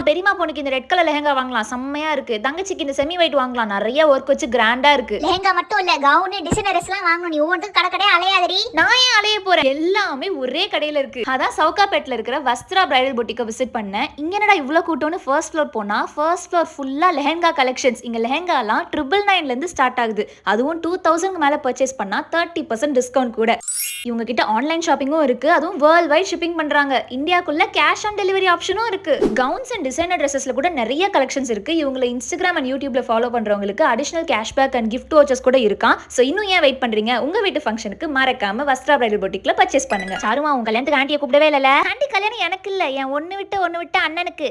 பெரியமா பொண்ணுக்கு இந்த ரெட் கலர் லெஹங்கா வாங்கலாம், செம்மையா இருக்கு. தங்கச்சிக்கு இந்த செமி ஒயிட் வாங்கலாம், நிறைய ஒர்க் வச்சு கிராண்டா இருக்கு. லெஹங்கா மட்டும் இல்ல, கவுன் டிசைனர் ட்ரெஸ்லாம் வாங்கணும். நீ ஒவ்வொன்றும் கடை கடையா அலையாதடி. நான் ஏன் அலைய போறேன், எல்லாமே ஒரே கடையில இருக்கு. அதான் சவுகாப்பேட்ல இருக்கிற வஸ்த்ரா பிரைடல் பொட்டிக்க விசிட் பண்ணேன். இங்க என்னடா இவ்ளோ கூட்டம்னு ஃபர்ஸ்ட் ஃப்ளோர் போனா, ஃபர்ஸ்ட் ஃப்ளோர் ஃபுல்லா லெஹங்கா கலெக்ஷன்ஸ். இங்க லெஹங்காலாம் 999 ல இருந்து ஸ்டார்ட் ஆகுது. அதுவும் 2000 மேல பர்ச்சேஸ் பண்ணா 30% டிஸ்கவுண்ட் கூட. இவங்க கிட்ட ஆன்லைன் ஷாப்பிங்கும் இருக்கு, அதுவும் வேர்ல்ட் வைட் ஷிப்பிங் பண்றாங்க. இந்தியாக்குள்ள கேஷ் ஆன் டெலிவரி ஆப்ஷனும் இருக்கு. கவுன்ஸ் அண்ட் டிசைனர் ட்ரெஸ்ஸஸ்ல கூட நிறைய கலெக்ஷன்ஸ் இருக்கு. இவங்களை இன்ஸ்டாகிராம் அண்ட் யூடியூப்ல ஃபாலோ பண்றவங்களுக்கு additional cashback and gift vouchers கூட இருக்கா. சோ இன்னும் ஏன் வெயிட் பண்றீங்க, உங்க வீட்டு ஃபங்க்ஷனுக்கு மறக்காம வஸ்த்ரா பிரைடல் பொட்டிக்ல பர்ச்சேஸ் பண்ணுங்க. சாருமா, உங்க கல்யாணத்துக்கு ஆண்டியை கூப்பிடவே இல்லல. ஆண்டி கல்யாணம் எனக்கு இல்ல, என் ஒன்னு விட்டு அண்ணனுக்கு.